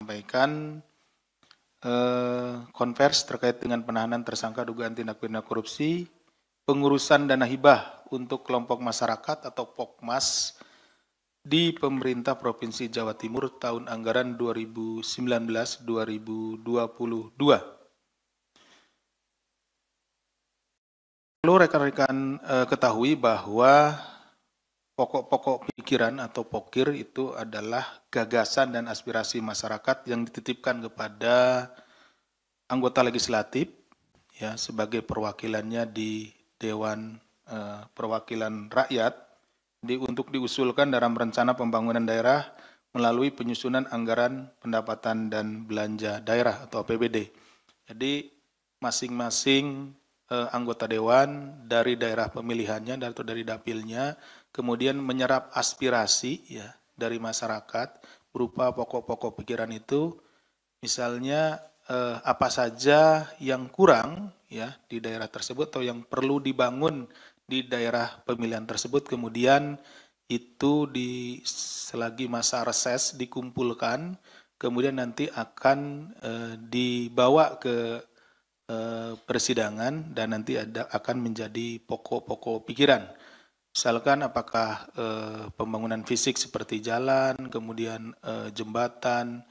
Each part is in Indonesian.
sampaikan konvers terkait dengan penahanan tersangka dugaan tindak pidana korupsi, pengurusan dana hibah untuk kelompok masyarakat atau POKMAS di pemerintah Provinsi Jawa Timur tahun anggaran 2019-2022. Perlu rekan-rekan ketahui bahwa pokok-pokok pikiran atau pokir itu adalah gagasan dan aspirasi masyarakat yang dititipkan kepada anggota legislatif ya sebagai perwakilannya di Dewan Perwakilan Rakyat untuk diusulkan dalam rencana pembangunan daerah melalui penyusunan anggaran pendapatan dan belanja daerah atau APBD. Jadi masing-masing anggota dewan dari daerah pemilihannya atau dari dapilnya kemudian menyerap aspirasi ya dari masyarakat berupa pokok-pokok pikiran itu, misalnya apa saja yang kurang ya di daerah tersebut atau yang perlu dibangun di daerah pemilihan tersebut, kemudian itu selagi masa reses dikumpulkan, kemudian nanti akan dibawa ke persidangan dan nanti akan menjadi pokok-pokok pikiran. Misalkan apakah pembangunan fisik seperti jalan, kemudian jembatan,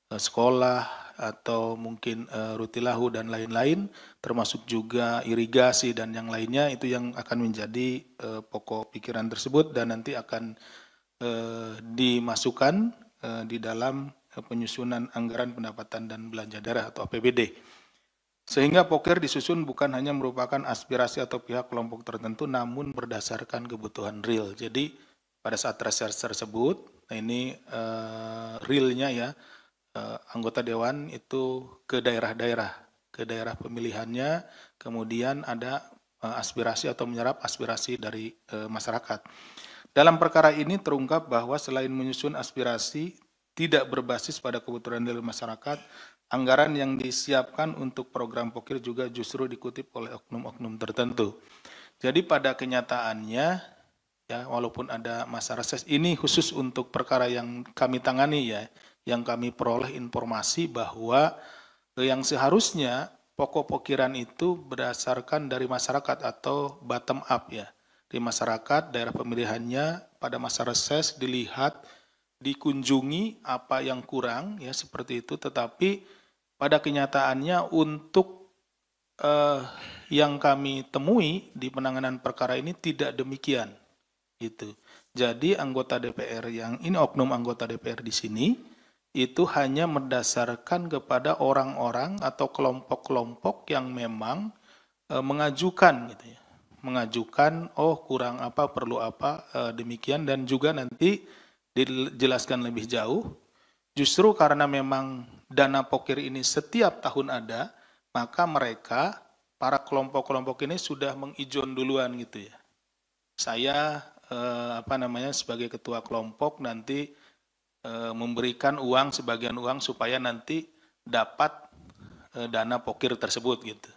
sekolah, atau mungkin rutilahu dan lain-lain, termasuk juga irigasi dan yang lainnya, itu yang akan menjadi pokok pikiran tersebut dan nanti akan dimasukkan di dalam penyusunan anggaran pendapatan dan belanja daerah atau APBD. Sehingga pokir disusun bukan hanya merupakan aspirasi atau pihak kelompok tertentu, namun berdasarkan kebutuhan real. Jadi pada saat reses tersebut, nah ini realnya ya, anggota dewan itu ke daerah pemilihannya, kemudian ada aspirasi atau menyerap aspirasi dari masyarakat. Dalam perkara ini terungkap bahwa selain menyusun aspirasi tidak berbasis pada kebutuhan real masyarakat, anggaran yang disiapkan untuk program pokir juga justru dikutip oleh oknum-oknum tertentu. Jadi pada kenyataannya, ya walaupun ada masa reses, ini khusus untuk perkara yang kami tangani ya, yang kami peroleh informasi bahwa yang seharusnya pokok pokiran itu berdasarkan dari masyarakat atau bottom up ya. Di masyarakat, daerah pemilihannya pada masa reses dilihat, dikunjungi apa yang kurang ya seperti itu, tetapi pada kenyataannya untuk yang kami temui di penanganan perkara ini tidak demikian gitu. Jadi anggota DPR yang ini, oknum anggota DPR di sini itu hanya berdasarkan kepada orang-orang atau kelompok-kelompok yang memang mengajukan gitu ya. Mengajukan kurang apa, perlu apa, demikian, dan juga nanti dijelaskan lebih jauh, justru karena memang dana pokir ini setiap tahun ada, maka mereka, para kelompok-kelompok ini sudah mengijon duluan gitu ya. Saya sebagai ketua kelompok nanti memberikan uang, sebagian uang supaya nanti dapat dana pokir tersebut gitu.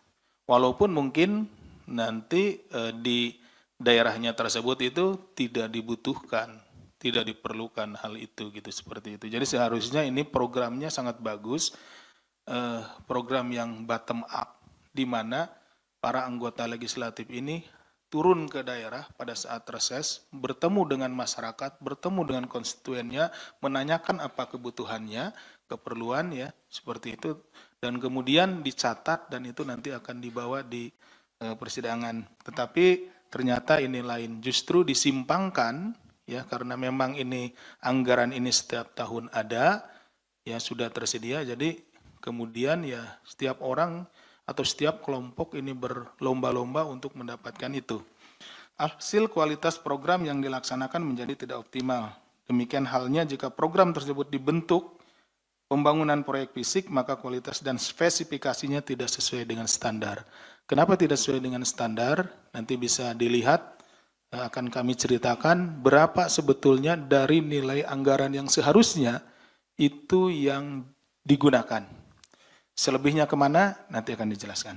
Walaupun mungkin nanti di daerahnya tersebut itu tidak dibutuhkan, tidak diperlukan hal itu gitu, seperti itu. Jadi seharusnya ini programnya sangat bagus, program yang bottom up, di mana para anggota legislatif ini turun ke daerah pada saat reses, bertemu dengan masyarakat, bertemu dengan konstituennya, menanyakan apa kebutuhannya, keperluan ya, seperti itu, dan kemudian dicatat dan itu nanti akan dibawa di persidangan. Tetapi ternyata ini lain, justru disimpangkan ya, karena memang ini anggaran ini setiap tahun ada, ya sudah tersedia, jadi kemudian ya setiap orang atau setiap kelompok ini berlomba-lomba untuk mendapatkan itu. Hasil kualitas program yang dilaksanakan menjadi tidak optimal. Demikian halnya jika program tersebut dibentuk pembangunan proyek fisik, maka kualitas dan spesifikasinya tidak sesuai dengan standar. Kenapa tidak sesuai dengan standar? Nanti bisa dilihat, akan kami ceritakan berapa sebetulnya dari nilai anggaran yang seharusnya itu yang digunakan. Selebihnya kemana? Nanti akan dijelaskan.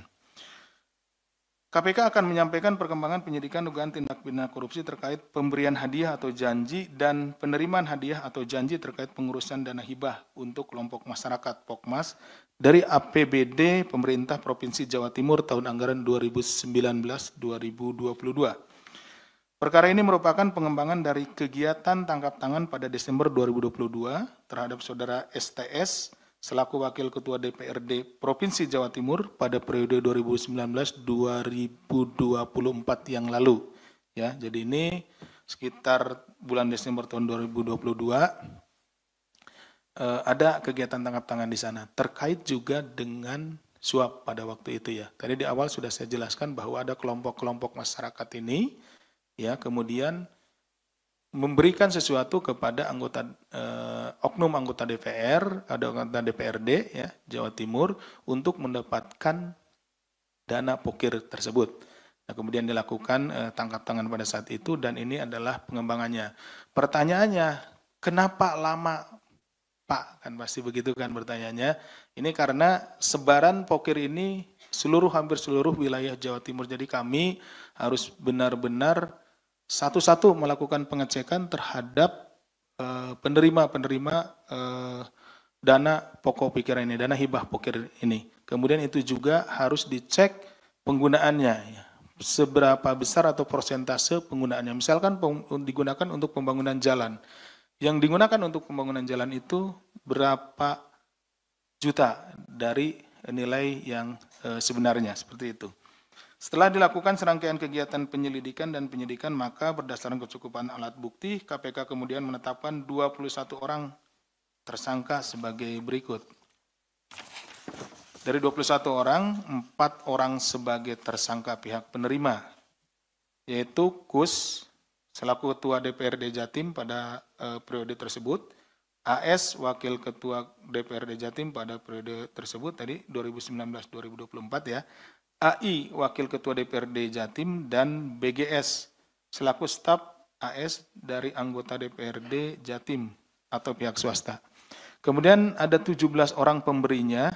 KPK akan menyampaikan perkembangan penyidikan dugaan tindak pidana korupsi terkait pemberian hadiah atau janji dan penerimaan hadiah atau janji terkait pengurusan dana hibah untuk kelompok masyarakat Pokmas dari APBD Pemerintah Provinsi Jawa Timur tahun anggaran 2019-2022. Perkara ini merupakan pengembangan dari kegiatan tangkap tangan pada Desember 2022 terhadap saudara STS selaku Wakil Ketua DPRD Provinsi Jawa Timur pada periode 2019-2024 yang lalu. Ya, jadi ini sekitar bulan Desember tahun 2022 ada kegiatan tangkap tangan di sana terkait juga dengan suap pada waktu itu ya. Tadi di awal sudah saya jelaskan bahwa ada kelompok-kelompok masyarakat ini ya kemudian memberikan sesuatu kepada anggota oknum anggota DPR, ada anggota DPRD ya Jawa Timur untuk mendapatkan dana pokir tersebut. Nah, kemudian dilakukan tangkap tangan pada saat itu dan ini adalah pengembangannya. Pertanyaannya, kenapa lama Pak? Kan pasti begitu kan pertanyaannya. Ini karena sebaran pokir ini hampir seluruh wilayah Jawa Timur. Jadi kami harus benar-benar satu-satu melakukan pengecekan terhadap penerima-penerima dana pokok pikiran ini, dana hibah pokir ini. Kemudian itu juga harus dicek penggunaannya, ya. Seberapa besar atau persentase penggunaannya. Misalkan digunakan untuk pembangunan jalan. Yang digunakan untuk pembangunan jalan itu berapa juta dari nilai yang sebenarnya, seperti itu. Setelah dilakukan serangkaian kegiatan penyelidikan dan penyidikan, maka berdasarkan kecukupan alat bukti, KPK kemudian menetapkan 21 orang tersangka sebagai berikut. Dari 21 orang, 4 orang sebagai tersangka pihak penerima, yaitu Kus, selaku Ketua DPRD Jatim pada periode tersebut, AS, Wakil Ketua DPRD Jatim pada periode tersebut, tadi 2019-2024 ya, AI, Wakil Ketua DPRD Jatim, dan BGS, selaku staf AS dari anggota DPRD Jatim atau pihak swasta. Kemudian ada 17 orang pemberinya,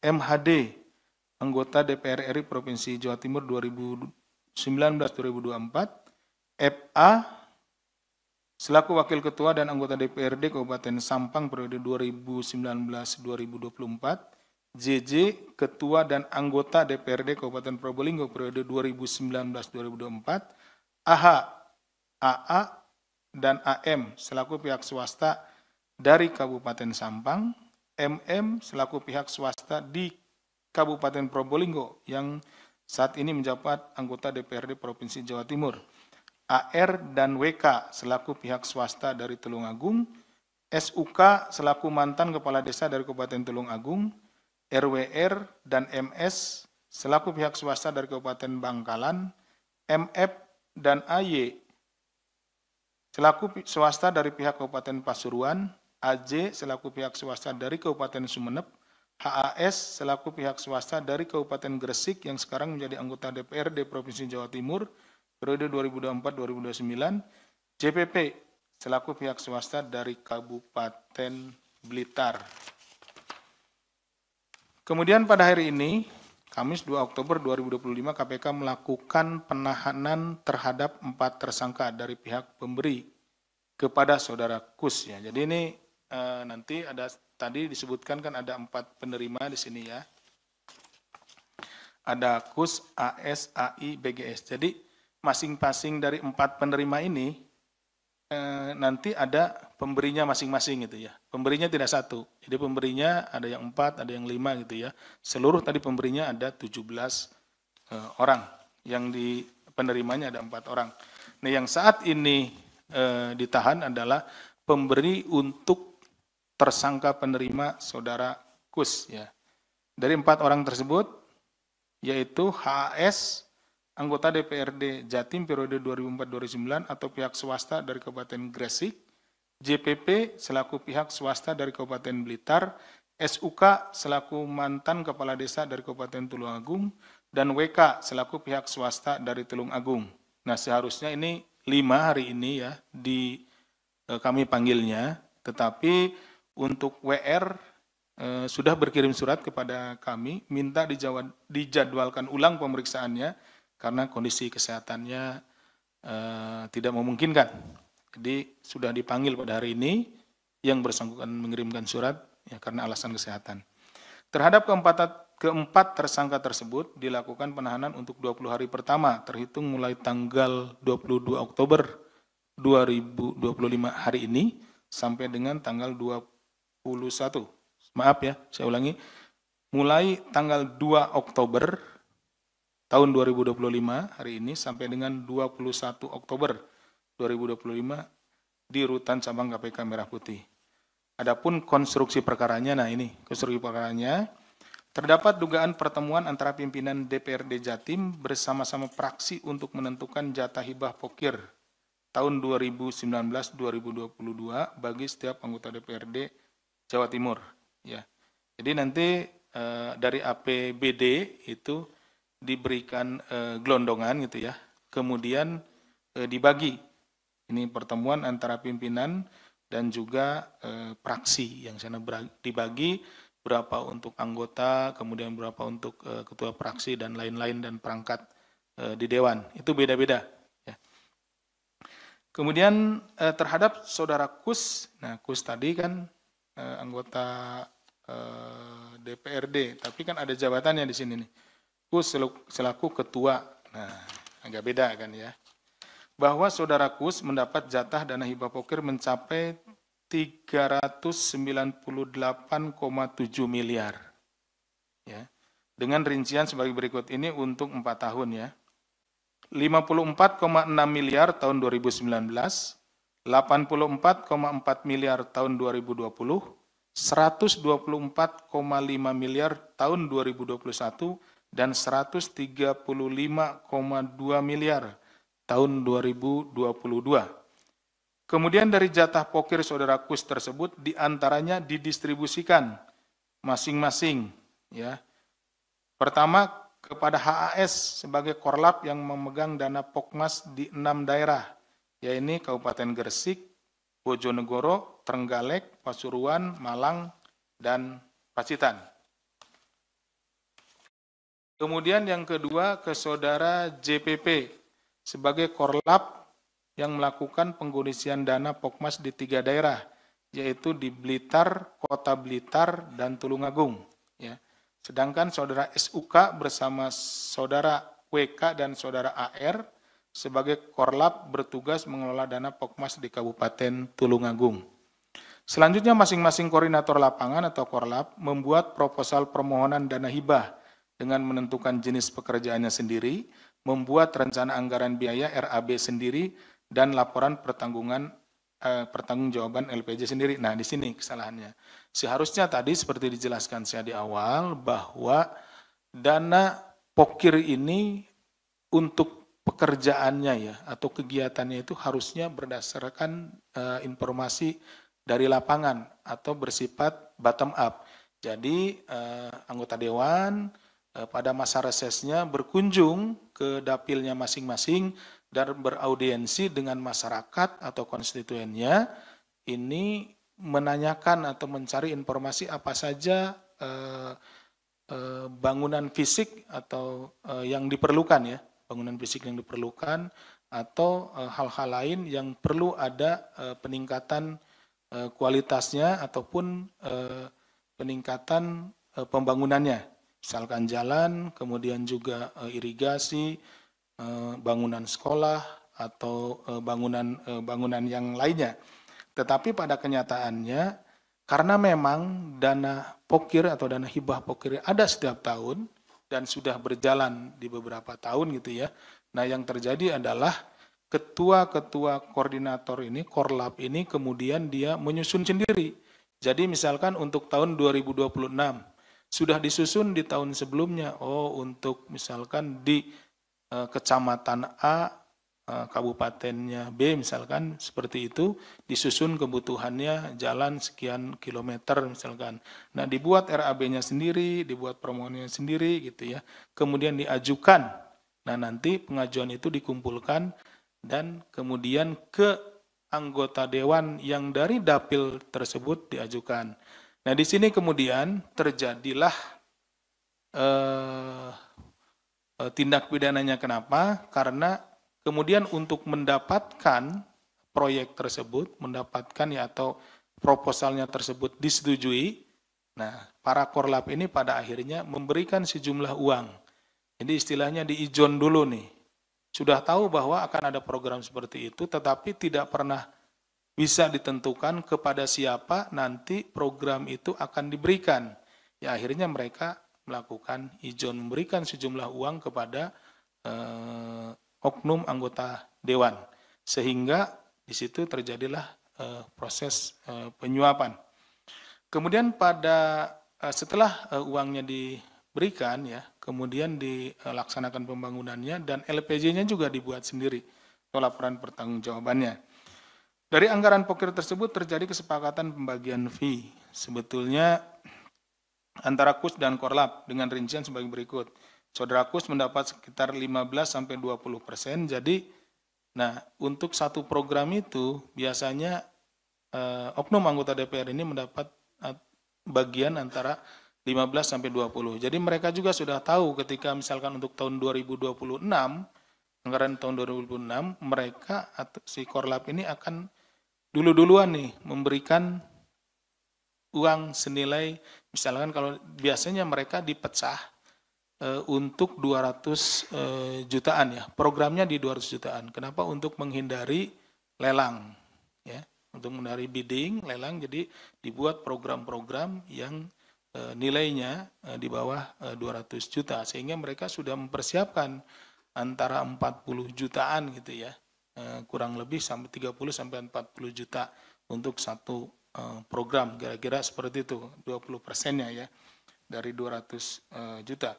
MHD, anggota DPR RI Provinsi Jawa Timur 2019-2024, FA, selaku Wakil Ketua dan anggota DPRD Kabupaten Sampang periode 2019-2024, JJ, Ketua dan anggota DPRD Kabupaten Probolinggo periode 2019-2024, AH, AA, dan AM selaku pihak swasta dari Kabupaten Sampang, MM selaku pihak swasta di Kabupaten Probolinggo yang saat ini menjabat anggota DPRD Provinsi Jawa Timur, AR dan WK selaku pihak swasta dari Tulungagung, SUK selaku mantan kepala desa dari Kabupaten Tulungagung, RWR dan MS selaku pihak swasta dari Kabupaten Bangkalan, MF dan AY selaku swasta dari pihak Kabupaten Pasuruan, AJ selaku pihak swasta dari Kabupaten Sumeneb, HAS selaku pihak swasta dari Kabupaten Gresik yang sekarang menjadi anggota DPRD Provinsi Jawa Timur periode 2024-2029, JPP selaku pihak swasta dari Kabupaten Blitar. Kemudian pada hari ini, Kamis 2 Oktober 2025, KPK melakukan penahanan terhadap 4 tersangka dari pihak pemberi kepada saudara Kus. Ya. Jadi ini nanti ada tadi disebutkan kan ada 4 penerima di sini ya. Ada Kus, AS, AI, BGS. Jadi masing-masing dari 4 penerima ini nanti ada pemberinya masing-masing gitu ya. Pemberinya tidak satu. Jadi pemberinya ada yang 4, ada yang 5 gitu ya. Seluruh tadi pemberinya ada 17 orang. Yang di penerimanya ada 4 orang. Nah, yang saat ini ditahan adalah pemberi untuk tersangka penerima saudara Kus ya. Dari 4 orang tersebut yaitu HAS anggota DPRD Jatim periode 2004-2009 atau pihak swasta dari Kabupaten Gresik, JPP selaku pihak swasta dari Kabupaten Blitar, SUK selaku mantan kepala desa dari Kabupaten Tulungagung, dan WK selaku pihak swasta dari Tulungagung. Nah, seharusnya ini 5 hari ini ya kami panggilnya, tetapi untuk WR sudah berkirim surat kepada kami minta dijadwalkan ulang pemeriksaannya karena kondisi kesehatannya tidak memungkinkan. Jadi sudah dipanggil pada hari ini yang bersangkutan mengirimkan surat ya karena alasan kesehatan. Terhadap keempat tersangka tersebut dilakukan penahanan untuk 20 hari pertama terhitung mulai tanggal 22 Oktober 2025 hari ini sampai dengan tanggal 21. Maaf ya, saya ulangi. Mulai tanggal 2 Oktober tahun 2025 hari ini sampai dengan 21 Oktober 2025 di Rutan Cabang KPK Merah Putih. Adapun konstruksi perkaranya, nah ini konstruksi perkaranya, terdapat dugaan pertemuan antara pimpinan DPRD Jatim bersama-sama praksi untuk menentukan jatah hibah pokir tahun 2019-2022 bagi setiap anggota DPRD Jawa Timur. Ya, jadi nanti dari APBD itu diberikan gelondongan gitu ya, kemudian dibagi. Ini pertemuan antara pimpinan dan juga praksi yang sana dibagi berapa untuk anggota, kemudian berapa untuk ketua praksi dan lain-lain dan perangkat di dewan. Itu beda-beda. Ya. Kemudian terhadap saudara Kus, nah Kus tadi kan anggota DPRD, tapi kan ada jabatannya di sini nih. Kus selaku ketua, nah agak beda kan ya. Bahwa saudara Kus mendapat jatah dana hibah pokir mencapai 398,7 miliar. Ya. Dengan rincian sebagai berikut ini untuk 4 tahun ya. 54,6 miliar tahun 2019, 84,4 miliar tahun 2020, 124,5 miliar tahun 2021, dan 135,2 miliar tahun 2022. Kemudian dari jatah pokir saudara Kus tersebut diantaranya didistribusikan masing-masing. Ya. Pertama kepada HAS sebagai korlap yang memegang dana Pokmas di 6 daerah, yaitu Kabupaten Gresik, Bojonegoro, Trenggalek, Pasuruan, Malang, dan Pacitan. Kemudian yang kedua ke saudara JPP sebagai korlap yang melakukan pengkondisian dana Pokmas di 3 daerah, yaitu di Blitar, Kota Blitar, dan Tulungagung. Ya. Sedangkan saudara SUK bersama saudara WK dan saudara AR sebagai korlap bertugas mengelola dana Pokmas di Kabupaten Tulungagung. Selanjutnya masing-masing koordinator lapangan atau korlap membuat proposal permohonan dana hibah dengan menentukan jenis pekerjaannya sendiri, membuat rencana anggaran biaya RAB sendiri, dan laporan pertanggungjawaban LPJ sendiri. Nah, di sini kesalahannya. Seharusnya tadi seperti dijelaskan saya di awal bahwa dana pokir ini untuk pekerjaannya ya atau kegiatannya itu harusnya berdasarkan informasi dari lapangan atau bersifat bottom up. Jadi anggota dewan pada masa resesnya berkunjung ke dapilnya masing-masing dan beraudiensi dengan masyarakat atau konstituennya, ini menanyakan atau mencari informasi apa saja bangunan fisik atau yang diperlukan ya, bangunan fisik yang diperlukan atau hal-hal lain yang perlu ada peningkatan kualitasnya ataupun peningkatan pembangunannya. Misalkan jalan, kemudian juga irigasi, bangunan sekolah, atau bangunan yang lainnya. Tetapi pada kenyataannya, karena memang dana pokir atau dana hibah pokir ada setiap tahun, dan sudah berjalan di beberapa tahun gitu ya. Nah yang terjadi adalah ketua-ketua koordinator ini, korlap ini kemudian dia menyusun sendiri. Jadi misalkan untuk tahun 2026, sudah disusun di tahun sebelumnya, untuk misalkan di kecamatan A, kabupatennya B misalkan seperti itu, disusun kebutuhannya jalan sekian kilometer misalkan. Nah dibuat RAB-nya sendiri, dibuat permohonannya sendiri gitu ya, kemudian diajukan. Nah nanti pengajuan itu dikumpulkan dan kemudian ke anggota dewan yang dari dapil tersebut diajukan. Nah di sini kemudian terjadilah tindak pidananya kenapa? Karena kemudian untuk mendapatkan proyek tersebut, mendapatkan ya atau proposalnya tersebut disetujui, nah para korlap ini pada akhirnya memberikan sejumlah uang. Jadi istilahnya diijon dulu nih. Sudah tahu bahwa akan ada program seperti itu, tetapi tidak pernah bisa ditentukan kepada siapa nanti program itu akan diberikan. Ya akhirnya mereka melakukan ijon, memberikan sejumlah uang kepada oknum anggota dewan, sehingga di situ terjadilah proses penyuapan. Kemudian setelah uangnya diberikan ya, kemudian dilaksanakan pembangunannya dan LPJ-nya juga dibuat sendiri atau laporan pertanggungjawabannya. Dari anggaran pokir tersebut terjadi kesepakatan pembagian fee. Sebetulnya antara KUS dan Korlap dengan rincian sebagai berikut. Saudara KUS mendapat sekitar 15-20%. Jadi, nah untuk satu program itu biasanya oknum anggota DPR ini mendapat bagian antara 15-20. Jadi mereka juga sudah tahu ketika misalkan untuk tahun 2026, anggaran tahun 2026, mereka atau si Korlap ini akan duluan nih memberikan uang senilai, misalkan kalau biasanya mereka dipecah untuk 200 jutaan ya, programnya di 200 jutaan. Kenapa? Untuk menghindari lelang, ya, untuk menghindari bidding, lelang, jadi dibuat program-program yang nilainya di bawah 200 juta, sehingga mereka sudah mempersiapkan antara 40 jutaan gitu ya, kurang lebih sampai 30-40 juta untuk satu program, kira-kira seperti itu, 20%-nya ya, dari 200 juta.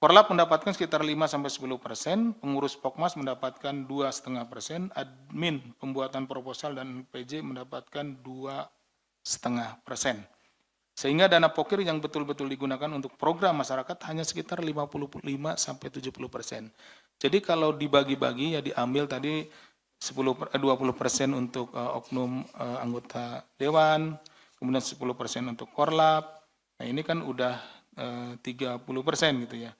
Korlap mendapatkan sekitar 5-10%, pengurus Pokmas mendapatkan 2,5%, admin pembuatan proposal dan PJ mendapatkan 2,5%. Sehingga dana pokir yang betul-betul digunakan untuk program masyarakat hanya sekitar 55-70%. Jadi kalau dibagi-bagi ya diambil tadi 20% untuk oknum anggota dewan, kemudian 10% untuk Korlap. Nah ini kan udah 30% gitu ya.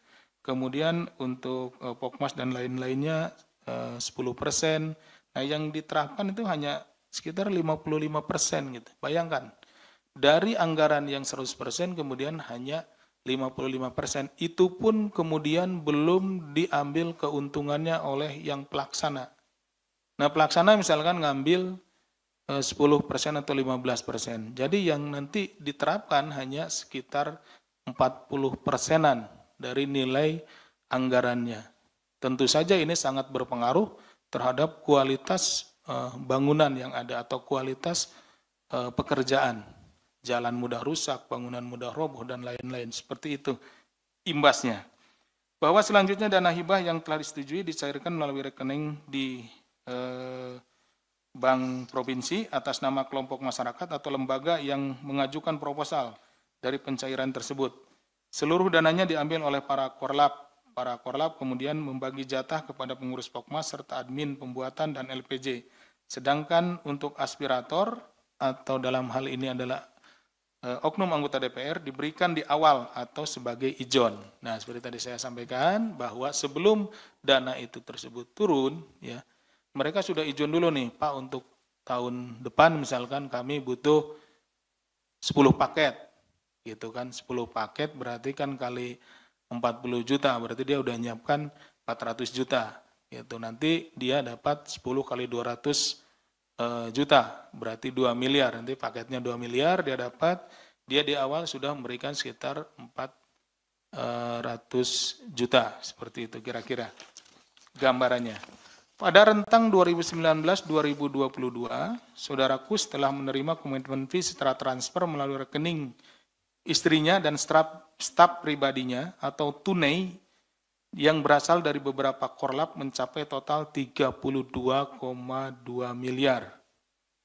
Kemudian untuk Pokmas dan lain-lainnya 10%. Nah yang diterapkan itu hanya sekitar 55% gitu. Bayangkan, dari anggaran yang 100% kemudian hanya 55%. Itu pun kemudian belum diambil keuntungannya oleh yang pelaksana. Nah pelaksana misalkan ngambil 10% atau 15%. Jadi yang nanti diterapkan hanya sekitar 40%-an dari nilai anggarannya. Tentu saja ini sangat berpengaruh terhadap kualitas bangunan yang ada atau kualitas pekerjaan. Jalan mudah rusak, bangunan mudah roboh, dan lain-lain. Seperti itu imbasnya. Bahwa selanjutnya dana hibah yang telah disetujui dicairkan melalui rekening di Bank Provinsi atas nama kelompok masyarakat atau lembaga yang mengajukan proposal dari pencairan tersebut. Seluruh dananya diambil oleh para korlap. Para korlap kemudian membagi jatah kepada pengurus Pokmas serta admin pembuatan dan LPJ. Sedangkan untuk aspirator atau dalam hal ini adalah oknum anggota DPR diberikan di awal atau sebagai ijon. Nah, seperti tadi saya sampaikan bahwa sebelum dana itu tersebut turun, ya, mereka sudah ijon dulu nih, Pak, untuk tahun depan misalkan kami butuh 10 paket, gitu kan, 10 paket berarti kan kali 40 juta, berarti dia udah nyiapkan 400 juta, gitu. Nanti dia dapat 10 kali 200 juta, berarti 2 miliar, nanti paketnya 2 miliar dia dapat, dia di awal sudah memberikan sekitar 400 juta, seperti itu kira-kira gambarannya. Pada rentang 2019-2022, Saudara Kus telah menerima komitmen fee secara transfer melalui rekening istrinya dan staf pribadinya atau tunai yang berasal dari beberapa korlap mencapai total 32,2 miliar.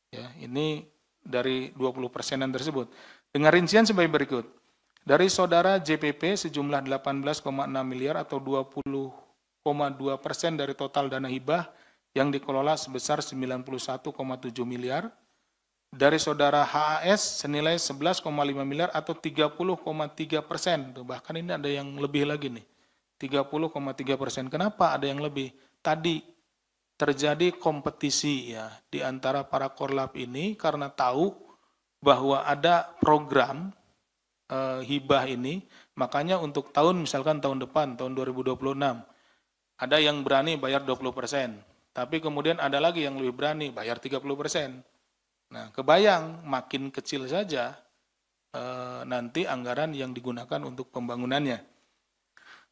Ya, ini dari 20%-an tersebut. Dengan rincian sebagai berikut. Dari saudara JPP sejumlah 18,6 miliar atau 20,2% dari total dana hibah yang dikelola sebesar 91,7 miliar. Dari saudara HAS senilai 11,5 miliar atau 30,3%. Bahkan ini ada yang lebih lagi nih. 30,3%. Kenapa ada yang lebih? Tadi terjadi kompetisi ya di antara para korlap ini karena tahu bahwa ada program hibah ini, makanya untuk misalkan tahun depan, tahun 2026, ada yang berani bayar 20%, tapi kemudian ada lagi yang lebih berani bayar 30%. Nah, kebayang makin kecil saja nanti anggaran yang digunakan untuk pembangunannya.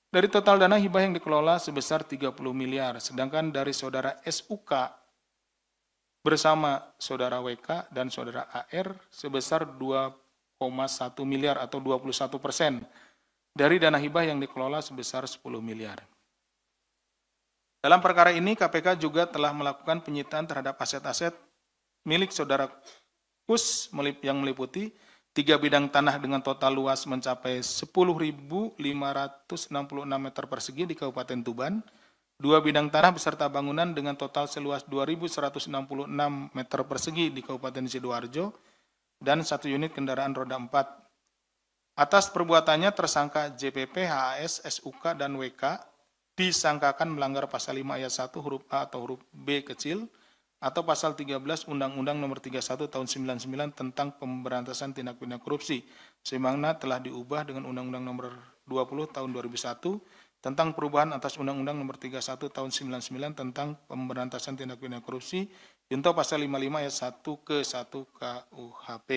Dari total dana hibah yang dikelola sebesar 30 miliar, sedangkan dari saudara SUK bersama saudara WK dan saudara AR sebesar 2,1 miliar atau 21% dari dana hibah yang dikelola sebesar 10 miliar. Dalam perkara ini KPK juga telah melakukan penyitaan terhadap aset-aset milik saudara KUS yang meliputi 3 bidang tanah dengan total luas mencapai 10.566 meter persegi di Kabupaten Tuban, 2 bidang tanah beserta bangunan dengan total seluas 2.166 meter persegi di Kabupaten Sidoarjo, dan 1 unit kendaraan roda 4. Atas perbuatannya tersangka JPP, HAS, SUK, dan WK disangkakan melanggar pasal 5 ayat 1 huruf A atau huruf B kecil atau pasal 13 Undang-Undang Nomor 31 Tahun 99 tentang Pemberantasan Tindak Pidana Korupsi, sebagaimana telah diubah dengan Undang-Undang Nomor 20 Tahun 2001 tentang perubahan atas Undang-Undang Nomor 31 Tahun 99 tentang Pemberantasan Tindak Pidana Korupsi, junto pasal 55 ayat 1 ke 1 KUHP.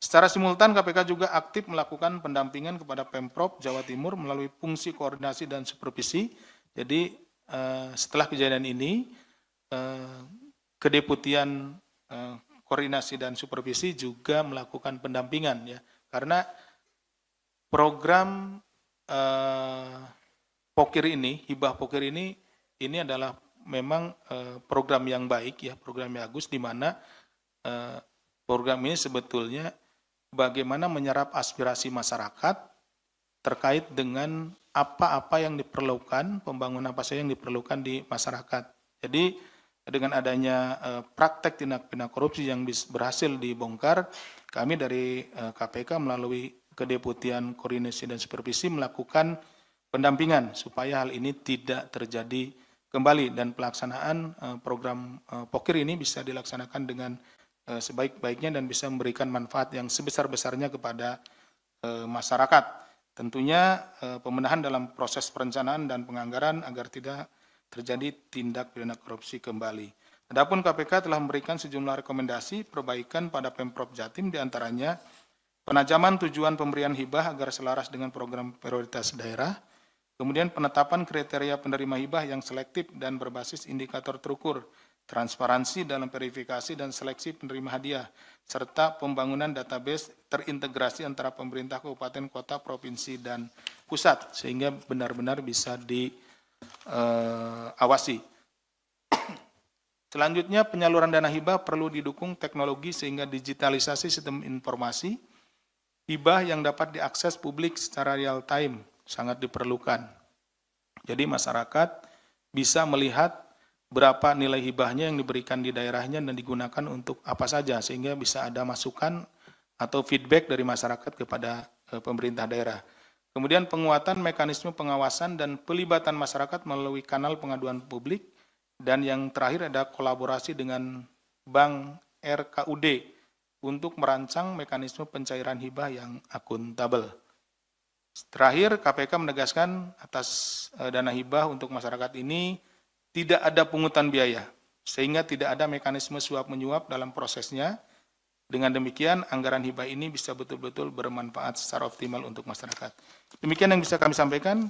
Secara simultan KPK juga aktif melakukan pendampingan kepada Pemprov Jawa Timur melalui fungsi koordinasi dan supervisi. Jadi setelah kejadian ini Kedeputian Koordinasi dan Supervisi juga melakukan pendampingan ya, karena program pokir ini, hibah pokir ini adalah memang program yang baik ya, program yang bagus, di mana program ini sebetulnya bagaimana menyerap aspirasi masyarakat terkait dengan apa-apa yang diperlukan, pembangunan apa saja yang diperlukan di masyarakat. Jadi dengan adanya praktek tindak pidana korupsi yang berhasil dibongkar, kami dari KPK melalui Kedeputian Koordinasi dan Supervisi melakukan pendampingan supaya hal ini tidak terjadi kembali dan pelaksanaan program pokir ini bisa dilaksanakan dengan sebaik-baiknya dan bisa memberikan manfaat yang sebesar-besarnya kepada masyarakat. Tentunya pembenahan dalam proses perencanaan dan penganggaran agar tidak terjadi tindak pidana korupsi kembali. Adapun KPK telah memberikan sejumlah rekomendasi perbaikan pada Pemprov Jatim, diantaranya penajaman tujuan pemberian hibah agar selaras dengan program prioritas daerah, kemudian penetapan kriteria penerima hibah yang selektif dan berbasis indikator terukur, transparansi dalam verifikasi dan seleksi penerima hadiah, serta pembangunan database terintegrasi antara pemerintah kabupaten, kota, provinsi, dan pusat, sehingga benar-benar bisa awasi. Selanjutnya, penyaluran dana hibah perlu didukung teknologi sehingga digitalisasi sistem informasi hibah yang dapat diakses publik secara real time sangat diperlukan. Jadi masyarakat bisa melihat berapa nilai hibahnya yang diberikan di daerahnya dan digunakan untuk apa saja, sehingga bisa ada masukan atau feedback dari masyarakat kepada pemerintah daerah. Kemudian penguatan mekanisme pengawasan dan pelibatan masyarakat melalui kanal pengaduan publik, dan yang terakhir ada kolaborasi dengan Bank RKUD untuk merancang mekanisme pencairan hibah yang akuntabel. Terakhir, KPK menegaskan atas dana hibah untuk masyarakat ini tidak ada pungutan biaya, sehingga tidak ada mekanisme suap-menyuap dalam prosesnya. Dengan demikian, anggaran hibah ini bisa betul-betul bermanfaat secara optimal untuk masyarakat. Demikian yang bisa kami sampaikan.